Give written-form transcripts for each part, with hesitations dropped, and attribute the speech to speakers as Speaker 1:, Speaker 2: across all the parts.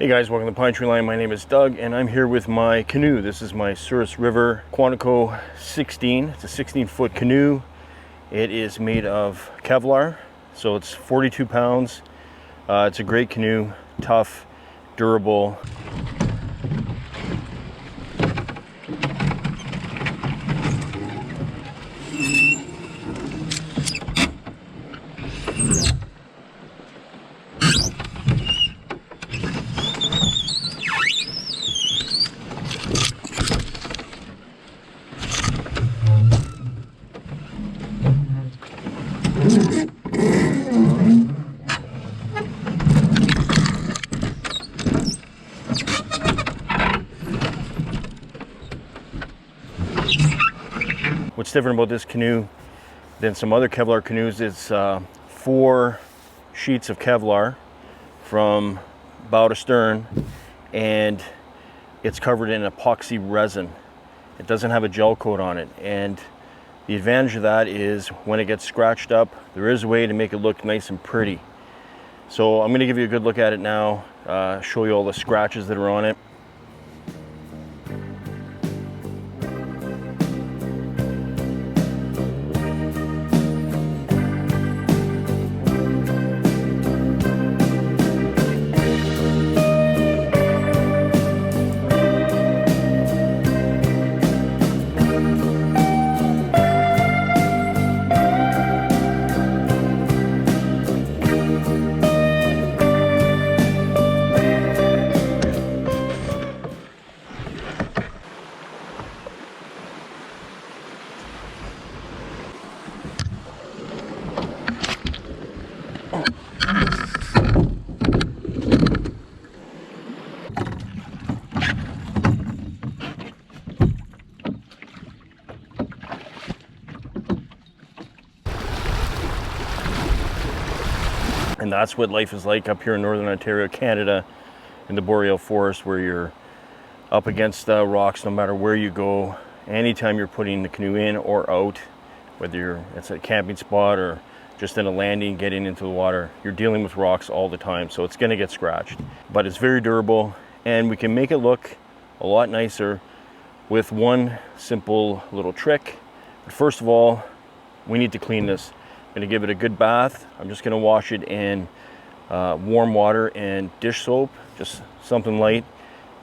Speaker 1: Hey guys, welcome to Pinetree Line. My name is Doug and I'm here with my canoe. This is my Souris River Quantico 16. It's a 16-foot canoe. It is made of Kevlar, so it's 42 pounds. It's a great canoe, tough, durable. What's different about this canoe than some other Kevlar canoes is 4 sheets of Kevlar from bow to stern, and it's covered in epoxy resin. It doesn't have a gel coat on it, and the advantage of that is when it gets scratched up, there is a way to make it look nice and pretty. So I'm going to give you a good look at it now, show you all the scratches that are on it. And that's what life is like up here in Northern Ontario, Canada, in the boreal forest, where you're up against the rocks no matter where you go. Anytime you're putting the canoe in or out, whether it's a camping spot or just in a landing getting into the water, you're dealing with rocks all the time, so it's going to get scratched. But it's very durable, and we can make it look a lot nicer with one simple little trick. But first of all, we need to clean this. I'm going to give it a good bath. I'm just going to wash it in warm water and dish soap, just something light,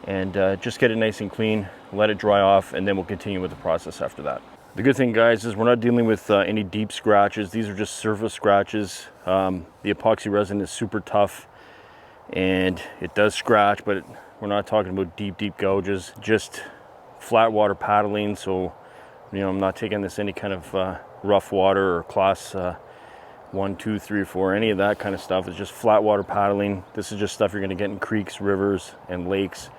Speaker 1: and just get it nice and clean, let it dry off, and then we'll continue with the process after that. The good thing, guys, is we're not dealing with any deep scratches. These are just surface scratches. The epoxy resin is super tough and it does scratch, but we're not talking about deep gouges, just flat water paddling. So, you know, I'm not taking this any kind of rough water or class 1, 2, 3, or 4, any of that kind of stuff. It's just flat water paddling. This is just stuff you're going to get in creeks, rivers, and lakes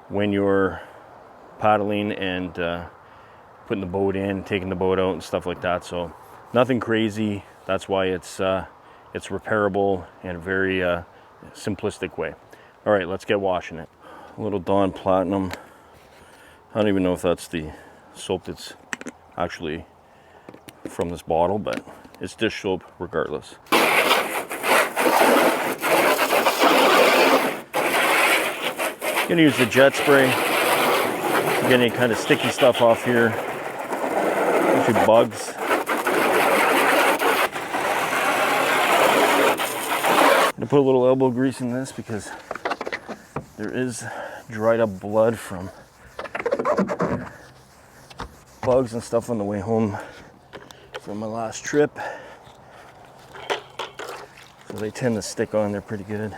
Speaker 1: when you're paddling and putting the boat in, taking the boat out, and stuff like that. So nothing crazy. That's why it's repairable in a very simplistic way. All right, let's get washing it. A little Dawn Platinum. I don't even know if that's the soap that's actually from this bottle, but it's dish soap regardless. I'm gonna use the jet spray to get any kind of sticky stuff off here, especially bugs. I'm gonna put a little elbow grease in this because there is dried up blood from bugs and stuff on the way home from my last trip, so they tend to stick on there pretty good.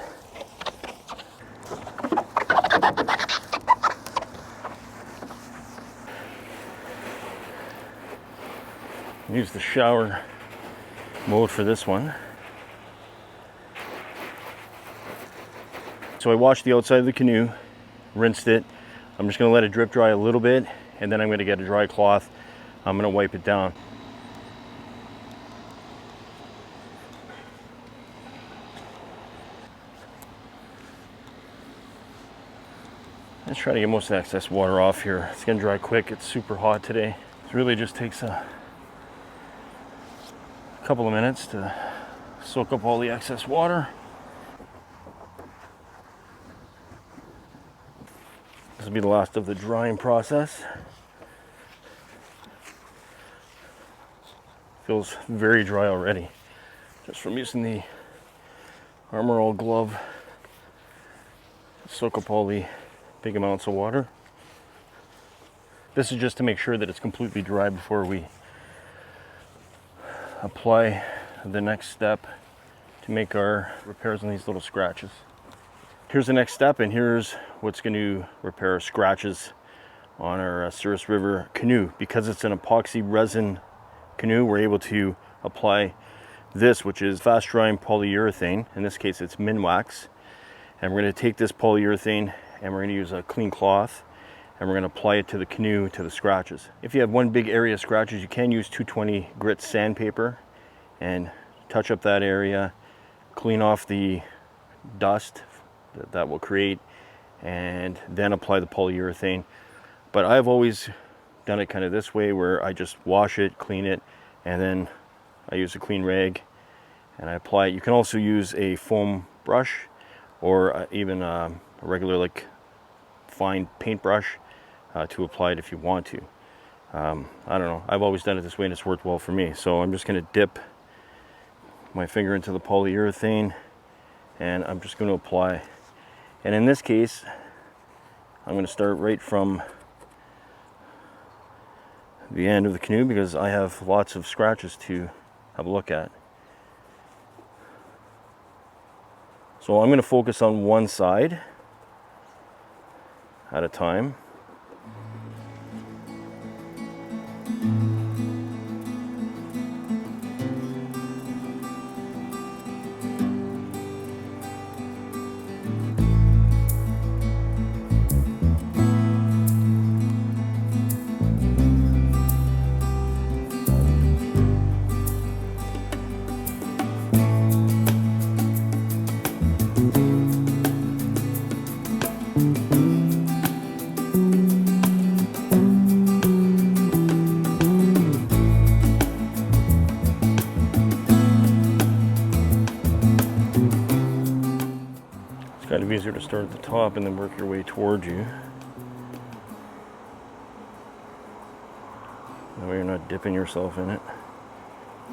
Speaker 1: Use the shower mode for this one. So I washed the outside of the canoe, rinsed it. I'm just going to let it drip dry a little bit, and then I'm going to get a dry cloth. I'm going to wipe it down. Let's try to get most of the excess water off here. It's gonna dry quick. It's super hot today. It really just takes a couple of minutes to soak up all the excess water. will be the last of the drying process. Feels very dry already, just from using the Armor All glove. Soak up all the big amounts of water. This is just to make sure that it's completely dry before we apply the next step to make our repairs on these little scratches. Here's the next step, and here's what's going to repair scratches on our Souris River canoe. Because it's an epoxy resin canoe, we're able to apply this, which is fast drying polyurethane. In this case, it's Minwax. And we're going to take this polyurethane and we're going to use a clean cloth and we're going to apply it to the canoe, to the scratches. If you have one big area of scratches, you can use 220 grit sandpaper and touch up that area, clean off the dust that will create, and then apply the polyurethane. But I've always done it kind of this way, where I just wash it, clean it, and then I use a clean rag and I apply it. You can also use a foam brush or even a regular like fine paintbrush to apply it if you want to. I don't know, I've always done it this way and it's worked well for me. So I'm just going to dip my finger into the polyurethane and I'm just going to apply. And in this case, I'm going to start right from the end of the canoe because I have lots of scratches to have a look at. So I'm going to focus on one side at a time. Kind of easier to start at the top and then work your way towards you. That way you're not dipping yourself in it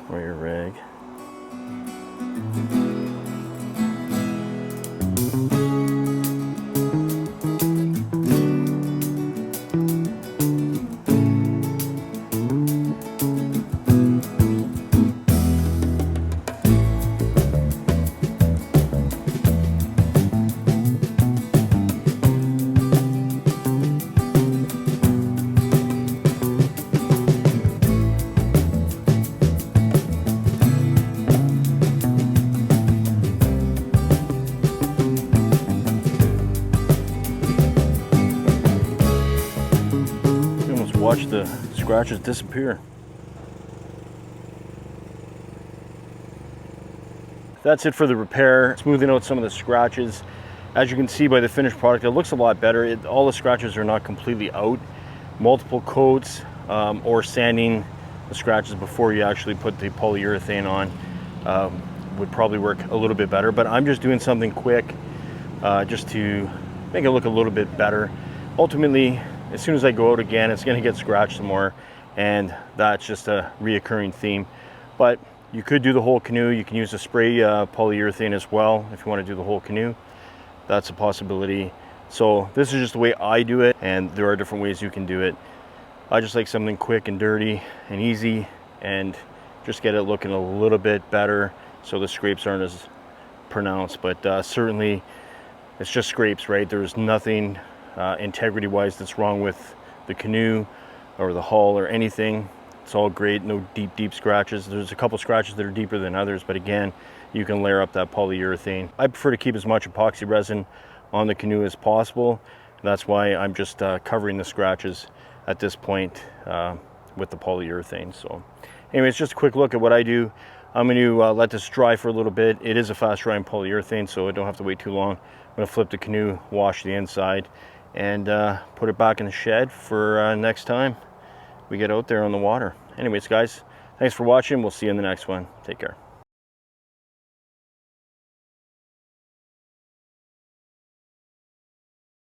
Speaker 1: or your rag. Watch the scratches disappear. That's it for the repair, smoothing out some of the scratches. As you can see by the finished product, it looks a lot better. All the scratches are not completely out. Multiple coats or sanding the scratches before you actually put the polyurethane on would probably work a little bit better, but I'm just doing something quick just to make it look a little bit better. Ultimately, as soon as I go out again, it's going to get scratched some more, and that's just a reoccurring theme. But you could do the whole canoe. You can use a spray polyurethane as well if you want to do the whole canoe. That's a possibility. So this is just the way I do it, and there are different ways you can do it. I just like something quick and dirty and easy, and just get it looking a little bit better so the scrapes aren't as pronounced. But certainly it's just scrapes, right? There's nothing integrity wise that's wrong with the canoe or the hull or anything. It's all great, no deep scratches. There's a couple scratches that are deeper than others, but again, you can layer up that polyurethane. I prefer to keep as much epoxy resin on the canoe as possible. That's why I'm just covering the scratches at this point with the polyurethane. So anyways, just a quick look at what I do. I'm going to let this dry for a little bit. It is a fast drying polyurethane, so I don't have to wait too long. I'm going to flip the canoe, wash the inside, and put it back in the shed for next time we get out there on the water. Anyways, guys, thanks for watching. We'll see you in the next one. Take care.